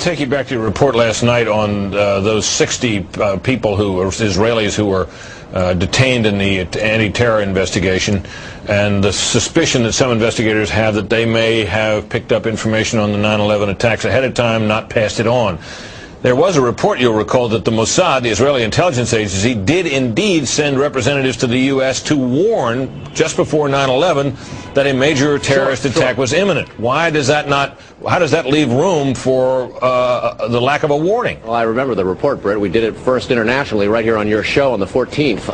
take you back to your report last night on those 60 people who were Israelis who were detained in the anti-terror investigation, and the suspicion that some investigators have that they may have picked up information on the 9/11 attacks ahead of time, not passed it on. There was a report, you'll recall, that the Mossad, the Israeli intelligence agency, did indeed send representatives to the U.S. to warn, just before 9/11, that a major terrorist attack was imminent. Why does that not, how does that leave room for the lack of a warning? Well, I remember the report, Britt. We did it first internationally right here on your show on the 14th.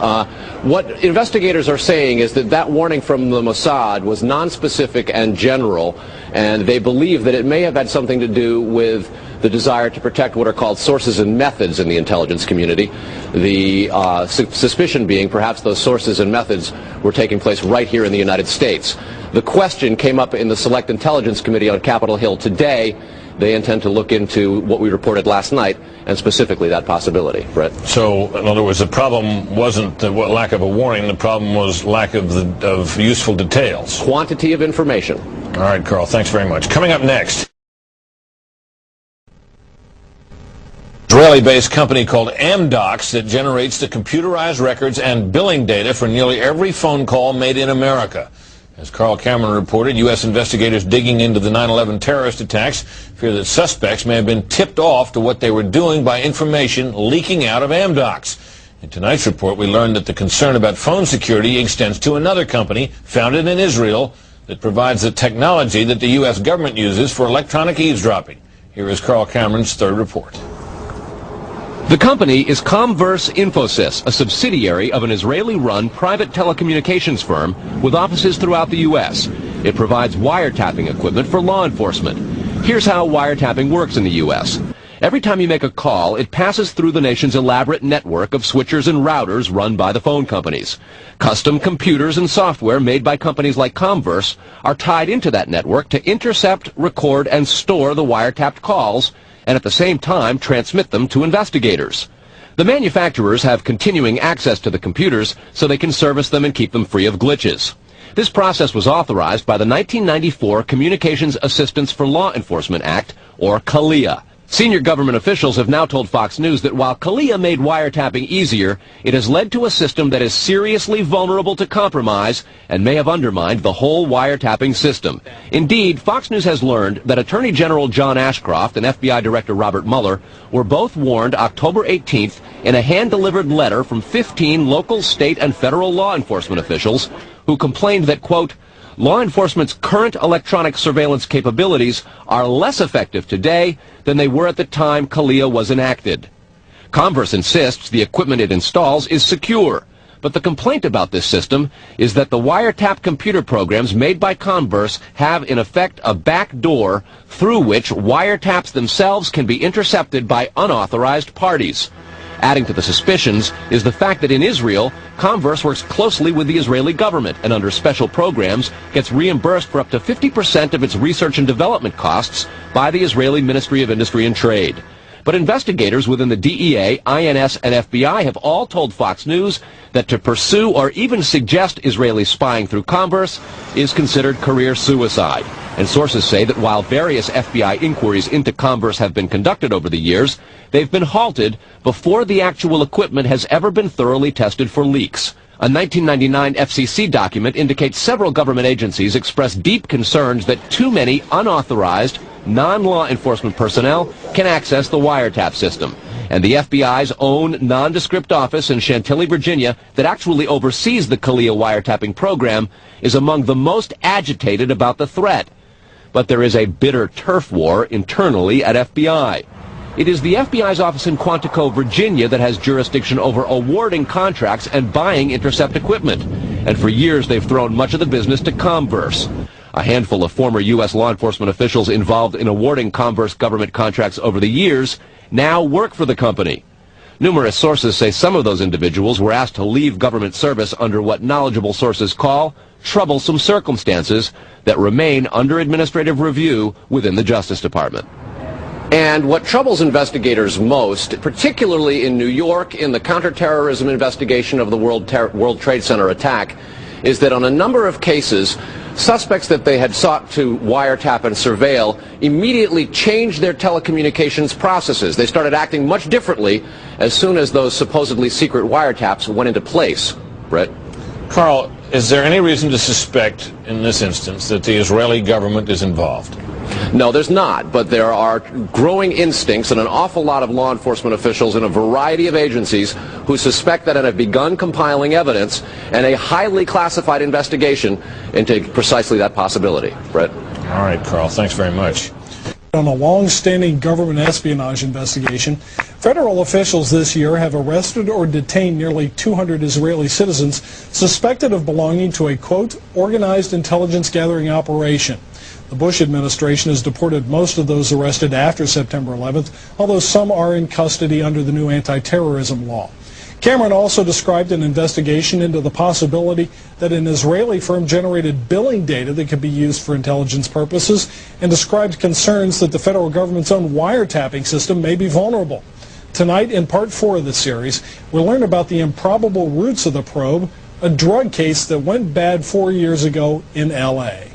What investigators are saying is that that warning from the Mossad was nonspecific and general, and they believe that it may have had something to do with the desire to protect what are called sources and methods in the intelligence community. The suspicion being perhaps those sources and methods were taking place right here in the United States. The question came up in the Select Intelligence Committee on Capitol Hill today. They intend to look into what we reported last night, and specifically that possibility. Brett? So, in other words, the problem wasn't the lack of a warning, the problem was lack of useful details. Quantity of information. All right, Carl, thanks very much. Coming up next, Israeli-based company called Amdocs that generates the computerized records and billing data for nearly every phone call made in America. As Carl Cameron reported, U.S. investigators digging into the 9/11 terrorist attacks fear that suspects may have been tipped off to what they were doing by information leaking out of Amdocs. In tonight's report, we learned that the concern about phone security extends to another company founded in Israel that provides the technology that the U.S. government uses for electronic eavesdropping. Here is Carl Cameron's third report. The company is Comverse Infosys, a subsidiary of an Israeli-run private telecommunications firm with offices throughout the U.S. It provides wiretapping equipment for law enforcement. Here's how wiretapping works in the U.S. Every time you make a call, it passes through the nation's elaborate network of switchers and routers run by the phone companies. Custom computers and software made by companies like Comverse are tied into that network to intercept, record, and store the wiretapped calls, and at the same time transmit them to investigators. The manufacturers have continuing access to the computers so they can service them and keep them free of glitches. This process was authorized by the 1994 Communications Assistance for Law Enforcement Act, or CALEA. Senior government officials have now told Fox News that while CALEA made wiretapping easier, it has led to a system that is seriously vulnerable to compromise and may have undermined the whole wiretapping system. Indeed, Fox News has learned that Attorney General John Ashcroft and FBI Director Robert Mueller were both warned October 18th in a hand-delivered letter from 15 local, state, and federal law enforcement officials who complained that, quote, law enforcement's current electronic surveillance capabilities are less effective today than they were at the time CALEA was enacted. Comverse insists the equipment it installs is secure, but the complaint about this system is that the wiretap computer programs made by Comverse have in effect a back door through which wiretaps themselves can be intercepted by unauthorized parties. Adding to the suspicions is the fact that in Israel, Comverse works closely with the Israeli government and under special programs gets reimbursed for up to 50% of its research and development costs by the Israeli Ministry of Industry and Trade. But investigators within the DEA, INS, and FBI have all told Fox News that to pursue or even suggest Israeli spying through Comverse is considered career suicide. And sources say that while various FBI inquiries into Comverse have been conducted over the years, they've been halted before the actual equipment has ever been thoroughly tested for leaks. A 1999 FCC document indicates several government agencies expressed deep concerns that too many unauthorized, non-law enforcement personnel can access the wiretap system. And the FBI's own nondescript office in Chantilly, Virginia, that actually oversees the CALEA wiretapping program, is among the most agitated about the threat. But there is a bitter turf war internally at FBI. It is the FBI's office in Quantico, Virginia, that has jurisdiction over awarding contracts and buying intercept equipment. And for years, they've thrown much of the business to Comverse. A handful of former U.S. law enforcement officials involved in awarding Comverse government contracts over the years now work for the company. Numerous sources say some of those individuals were asked to leave government service under what knowledgeable sources call troublesome circumstances that remain under administrative review within the Justice Department. And what troubles investigators most, particularly in New York in the counterterrorism investigation of the World Trade Center attack, is that on a number of cases, suspects that they had sought to wiretap and surveil immediately changed their telecommunications processes. They started acting much differently as soon as those supposedly secret wiretaps went into place. Brett? Carl, is there any reason to suspect in this instance that the Israeli government is involved? No, there's not, but there are growing instincts and an awful lot of law enforcement officials in a variety of agencies who suspect that and have begun compiling evidence and a highly classified investigation into precisely that possibility. Brett? All right, Carl, thanks very much. On a long-standing government espionage investigation, federal officials this year have arrested or detained nearly 200 Israeli citizens suspected of belonging to a, quote, organized intelligence gathering operation. The Bush administration has deported most of those arrested after September 11th, although some are in custody under the new anti-terrorism law. Cameron also described an investigation into the possibility that an Israeli firm generated billing data that could be used for intelligence purposes, and described concerns that the federal government's own wiretapping system may be vulnerable. Tonight, in part 4 of the series, we'll learn about the improbable roots of the probe, a drug case that went bad 4 years ago in L.A.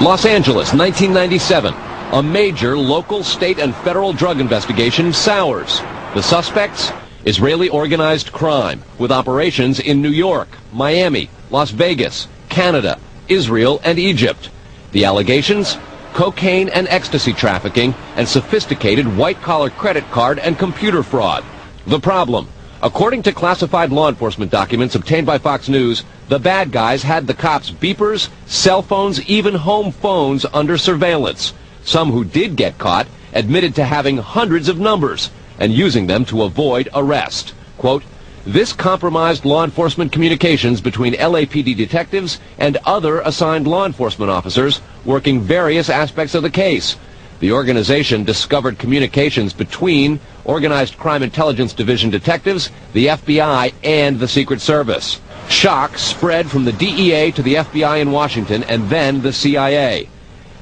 Los Angeles, 1997. A major local, state, and federal drug investigation sours. The suspects? Israeli organized crime, with operations in New York, Miami, Las Vegas, Canada, Israel, and Egypt. The allegations? Cocaine and ecstasy trafficking, and sophisticated white-collar credit card and computer fraud. The problem? According to classified law enforcement documents obtained by Fox News, the bad guys had the cops' beepers, cell phones, even home phones under surveillance. Some who did get caught admitted to having hundreds of numbers and using them to avoid arrest. Quote, this compromised law enforcement communications between LAPD detectives and other assigned law enforcement officers working various aspects of the case. The organization discovered communications between Organized Crime Intelligence Division detectives, the FBI, and the Secret Service. Shock spread from the DEA to the FBI in Washington and then the CIA.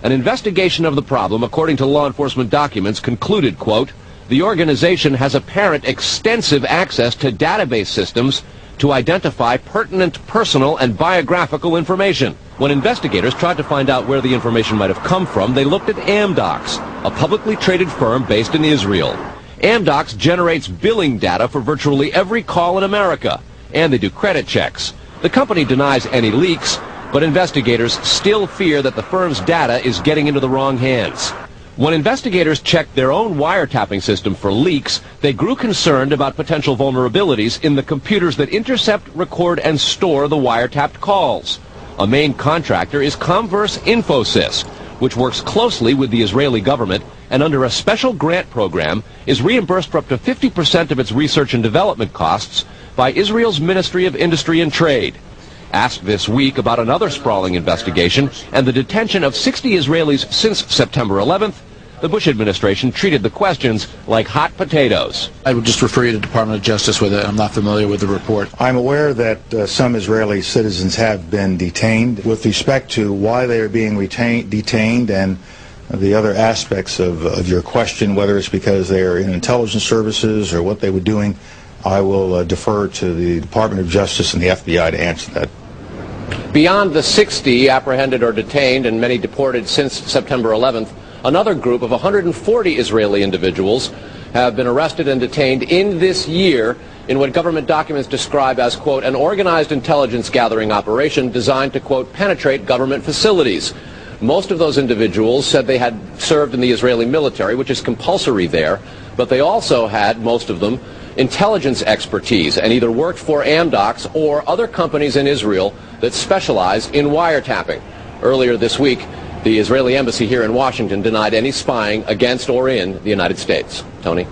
An investigation of the problem, according to law enforcement documents, concluded, quote, the organization has apparent extensive access to database systems to identify pertinent personal and biographical information. When investigators tried to find out where the information might have come from, they looked at Amdocs, a publicly traded firm based in Israel. Amdocs generates billing data for virtually every call in America, and they do credit checks. The company denies any leaks, but investigators still fear that the firm's data is getting into the wrong hands. When investigators checked their own wiretapping system for leaks, they grew concerned about potential vulnerabilities in the computers that intercept, record, and store the wiretapped calls. A main contractor is Comverse Infosys, which works closely with the Israeli government and under a special grant program is reimbursed for up to 50% of its research and development costs by Israel's Ministry of Industry and Trade. Asked this week about another sprawling investigation and the detention of 60 Israelis since September 11th, the Bush administration treated the questions like hot potatoes. I would just refer you to the Department of Justice with it. I'm not familiar with the report. I'm aware that some Israeli citizens have been detained. With respect to why they are being detained and the other aspects of your question, whether it's because they are in intelligence services or what they were doing, I will defer to the Department of Justice and the FBI to answer that. Beyond the 60 apprehended or detained and many deported since September 11th, another group of 140 Israeli individuals have been arrested and detained in this year in what government documents describe as, quote, an organized intelligence gathering operation designed to, quote, penetrate government facilities. Most of those individuals said they had served in the Israeli military, which is compulsory there, but they also had, most of them, intelligence expertise and either worked for Amdocs or other companies in Israel that specialize in wiretapping. Earlier this week, the Israeli embassy here in Washington denied any spying against or in the United States. Tony?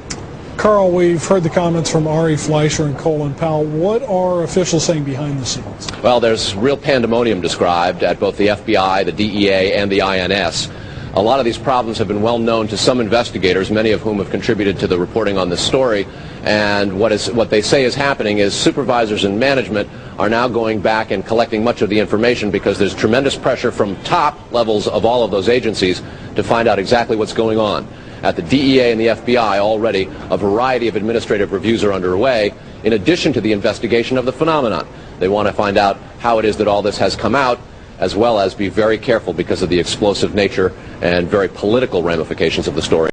Carl, we've heard the comments from Ari Fleischer and Colin Powell. What are officials saying behind the scenes? Well, there's real pandemonium described at both the FBI, the DEA, and the INS. A lot of these problems have been well known to some investigators, many of whom have contributed to the reporting on this story. And what they say is happening is supervisors and management are now going back and collecting much of the information because there's tremendous pressure from top levels of all of those agencies to find out exactly what's going on. At the DEA and the FBI already, a variety of administrative reviews are underway in addition to the investigation of the phenomenon. They want to find out how it is that all this has come out as well as be very careful because of the explosive nature and very political ramifications of the story.